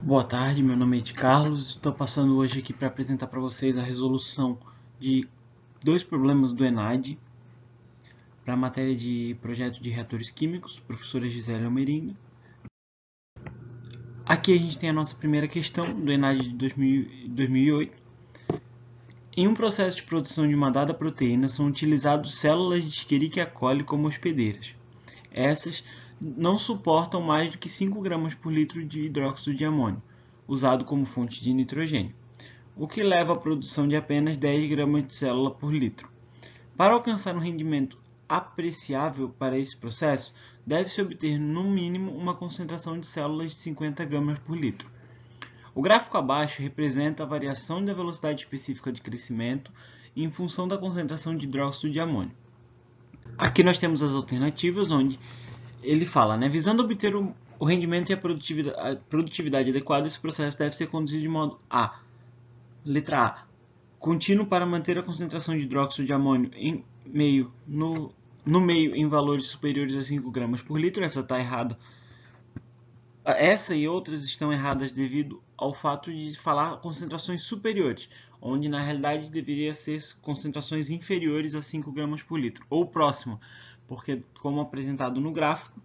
Boa tarde, meu nome é Ed Carlos. Estou passando hoje aqui para apresentar para vocês a resolução de dois problemas do ENAD para a matéria de projeto de reatores químicos, professora Gisele Almeringa. Aqui a gente tem a nossa primeira questão do ENAD de 2008. Em um processo de produção de uma dada proteína são utilizadas células de Escherichia coli como hospedeiras. Essas não suportam mais do que 5 gramas por litro de hidróxido de amônio, usado como fonte de nitrogênio, o que leva à produção de apenas 10 gramas de célula por litro. Para alcançar um rendimento apreciável para esse processo, deve-se obter no mínimo uma concentração de células de 50 gramas por litro. O gráfico abaixo representa a variação da velocidade específica de crescimento em função da concentração de hidróxido de amônio. Aqui nós temos as alternativas, onde ele fala, visando obter o rendimento e a produtividade adequada, esse processo deve ser conduzido de modo a. Letra A. Contínuo para manter a concentração de hidróxido de amônio no meio em valores superiores a 5 gramas por litro. Essa está errada. Essa e outras estão erradas devido ao fato de falar concentrações superiores, onde na realidade deveria ser concentrações inferiores a 5 gramas por litro, ou próximo, porque como apresentado no gráfico,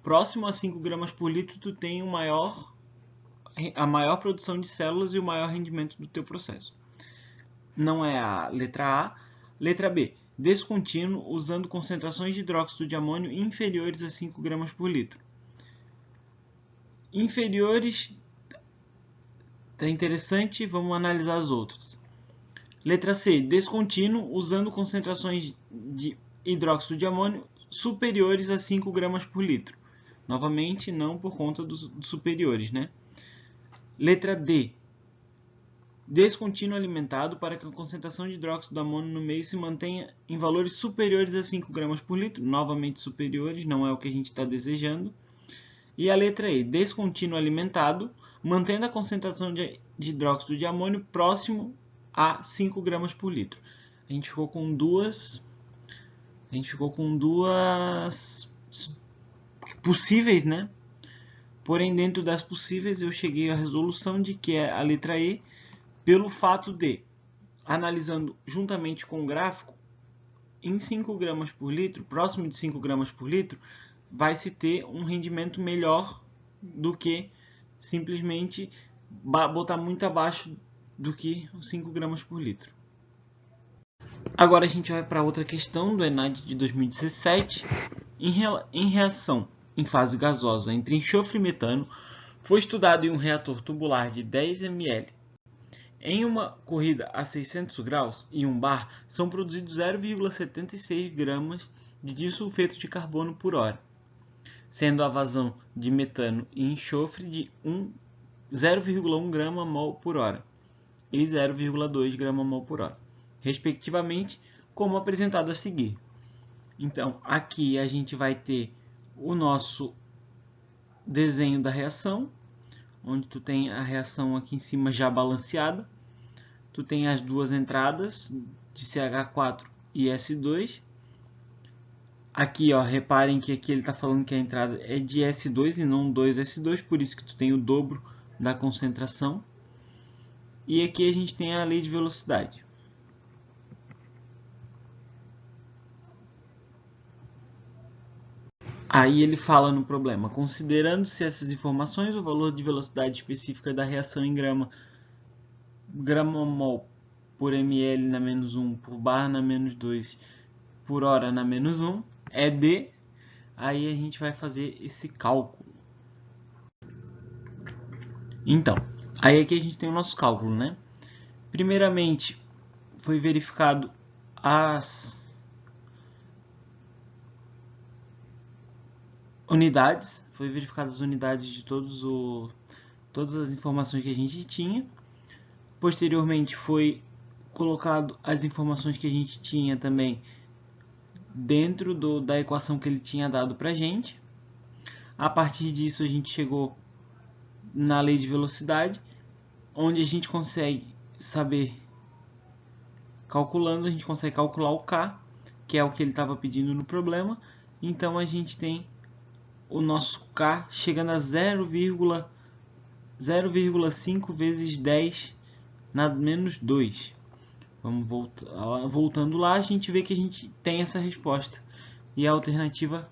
próximo a 5 gramas por litro tu tem a maior produção de células e o maior rendimento do teu processo. Não é a letra A. Letra B. Descontínuo, usando concentrações de hidróxido de amônio inferiores a 5 gramas por litro. Inferiores, tá interessante, vamos analisar as outras. Letra C. Descontínuo, usando concentrações de hidróxido de amônio superiores a 5 gramas por litro. Novamente, não por conta dos superiores, Letra D. Descontínuo alimentado para que a concentração de hidróxido de amônio no meio se mantenha em valores superiores a 5 gramas por litro. Novamente superiores, não é o que a gente está desejando. E a letra E. Descontínuo alimentado, mantendo a concentração de hidróxido de amônio próximo a 5 gramas por litro. A gente ficou com duas possíveis, Porém, dentro das possíveis, eu cheguei à resolução de que é a letra E, pelo fato de, analisando juntamente com o gráfico, em 5 gramas por litro, próximo de 5 gramas por litro, vai se ter um rendimento melhor do que simplesmente botar muito abaixo do que os 5 gramas por litro. Agora a gente vai para outra questão do ENAD de 2017. Em reação em fase gasosa entre enxofre e metano, foi estudado em um reator tubular de 10 ml. Em uma corrida a 600 graus, em um bar, são produzidos 0,76 gramas de disulfeto de carbono por hora, sendo a vazão de metano e enxofre de 0,1 grama mol por hora e 0,2 grama mol por hora, respectivamente, como apresentado a seguir. Então, aqui a gente vai ter o nosso desenho da reação, onde tu tem a reação aqui em cima já balanceada. Tu tem as duas entradas de CH4 e S2. Aqui, reparem que aqui ele está falando que a entrada é de S2 e não 2S2, por isso que tu tem o dobro da concentração. E aqui a gente tem a lei de velocidade. Aí ele fala no problema, considerando-se essas informações, o valor de velocidade específica da reação em grama-mol por ml na menos 1 por bar na menos 2 por hora na menos 1 é D. Aí a gente vai fazer esse cálculo. Então, aí aqui a gente tem o nosso cálculo, Primeiramente, foi verificado as unidades, de todas as informações que a gente tinha. Posteriormente foi colocado as informações que a gente tinha também dentro da equação que ele tinha dado para a gente. A partir disso a gente chegou na lei de velocidade, onde a gente consegue saber, calculando, a gente consegue calcular o K, que é o que ele estava pedindo no problema. Então a gente tem o nosso K chegando a 0,1 0,5 vezes 10 na menos 2. Voltando lá, a gente vê que a gente tem essa resposta. E a alternativa